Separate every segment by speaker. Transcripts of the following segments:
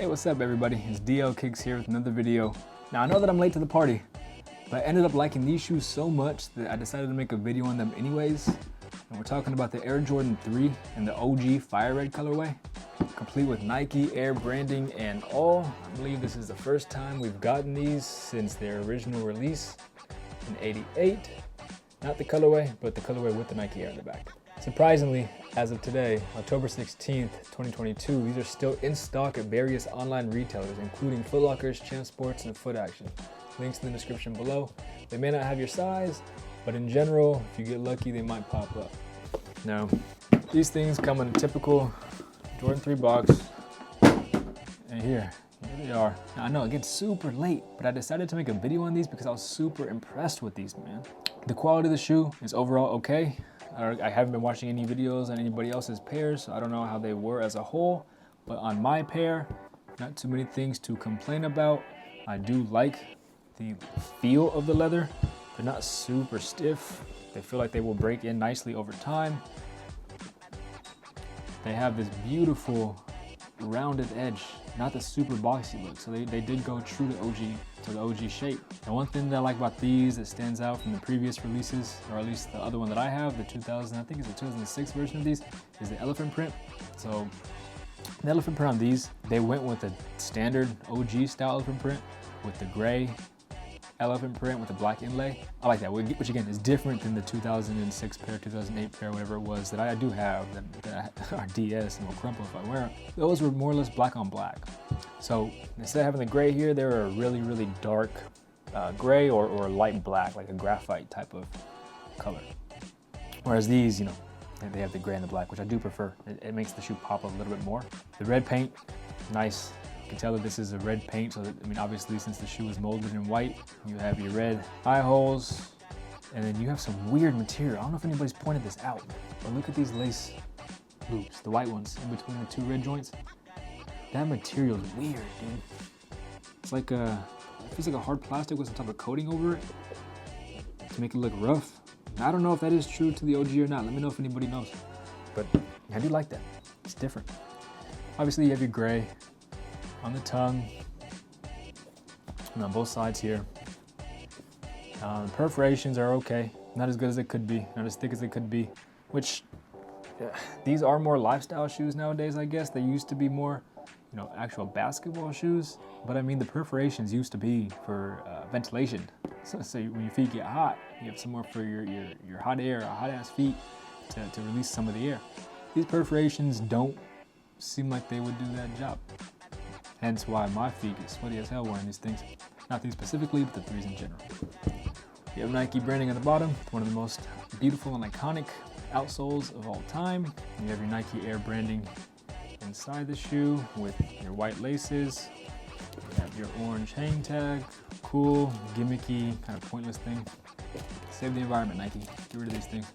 Speaker 1: Hey, what's up everybody? It's DL Kicks here with another video. Now I know that I'm late to the party, but I ended up liking these shoes so much that I decided to make a video on them anyways. And we're talking about the Air Jordan 3 in the OG Fire Red colorway, complete with Nike Air branding and all. I believe this is the first time we've gotten these since their original release in '88. Not the colorway, but the colorway with the Nike Air in the back. Surprisingly, as of today, October 16th, 2022, these are still in stock at various online retailers, including Foot Locker's, Champ Sports, and Foot Action. Links in the description below. They may not have your size, but in general, if you get lucky, they might pop up. Now, these things come in a typical Jordan 3 box, and here they are. Now, I know it gets super late, but I decided to make a video on these because I was super impressed with these, man. The quality of the shoe is overall okay. I haven't been watching any videos on anybody else's pairs, so I don't know how they were as a whole, but on my pair, not too many things to complain about. I do like the feel of the leather. They're not super stiff. They feel like they will break in nicely over time. They have this beautiful rounded edge, not the super boxy look, so they did go true to the OG shape. And one thing that I like about these that stands out from the previous releases, or at least the other one that I have, the 2000, I think it's the 2006 version of these, is the elephant print. So the elephant print on these, they went with the standard OG style elephant print with the gray elephant print with the black inlay. I like that, which again is different than the 2006 pair, 2008 pair, whatever it was that I do have that are DS and will crumple if I wear them. Those were more or less black on black. So instead of having the gray here, they were a really, really dark gray or light black, like a graphite type of color. Whereas these, you know, they have the gray and the black, which I do prefer. It makes the shoe pop a little bit more. The red paint, nice. You can tell that this is a red paint, so that, I mean, obviously since the shoe is molded in white, you have your red eye holes, and then you have some weird material. I don't know if anybody's pointed this out, but look at these lace loops, the white ones in between the two red joints. That material is weird, dude. It's like it feels like a hard plastic with some type of coating over it to make it look rough. I don't know if that is true to the OG or not. Let me know if anybody knows. But I do like that. It's different. Obviously, you have your gray on the tongue and on both sides here. Perforations are okay. Not as good as it could be. Not as thick as it could be. Which, these are more lifestyle shoes nowadays, I guess. They used to be more, you know, actual basketball shoes. But I mean, the perforations used to be for ventilation. So when your feet get hot, you have somewhere for your hot air, hot ass feet to release some of the air. These perforations don't seem like they would do that job. Hence why my feet get sweaty as hell wearing these things. Not these specifically, but the threes in general. You have Nike branding at the bottom, one of the most beautiful and iconic outsoles of all time. You have your Nike Air branding inside the shoe with your white laces. You have your orange hang tag. Cool, gimmicky, kind of pointless thing. Save the environment, Nike. Get rid of these things.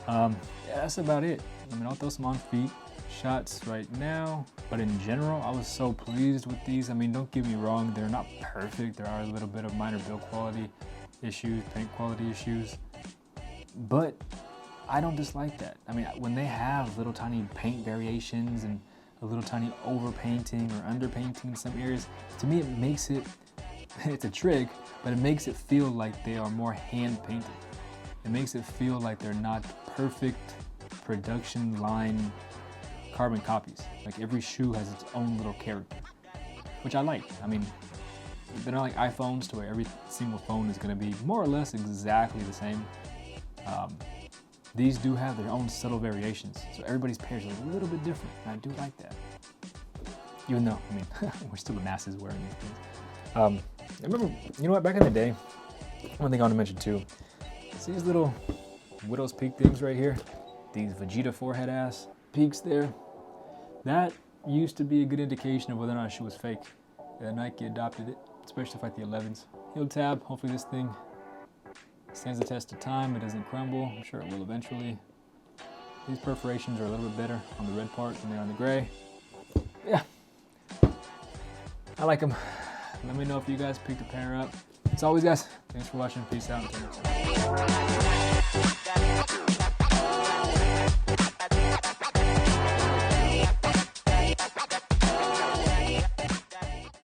Speaker 1: Yeah, that's about it. I mean, I'll throw some on feet shots right now, but in general, I was so pleased with these. I mean, don't get me wrong, they're not perfect. There are a little bit of minor build quality issues, paint quality issues, but I don't dislike that. I mean, when they have little tiny paint variations and a little tiny overpainting or underpainting in some areas, to me it makes it, it's a trick, but it makes it feel like they are more hand painted. It makes it feel like they're not perfect production line carbon copies. Like every shoe has its own little character, which I like. I mean, they're not like iPhones to where every single phone is going to be more or less exactly the same. These do have their own subtle variations, so everybody's pairs are a little bit different, and I do like that. Even though, I mean, we're still the masses wearing these things. I remember, you know what, back in the day, one thing I want to mention too, see these little widow's peak things right here? These Vegeta forehead ass peaks there. That used to be a good indication of whether or not a shoe was fake. Nike adopted it, especially for like the 11s. Heel tab, hopefully this thing stands the test of time, it doesn't crumble. I'm sure it will eventually. These perforations are a little bit better on the red part than they are on the gray. Yeah, I like them. Let me know if you guys picked a pair up. As always, guys, thanks for watching. Peace out.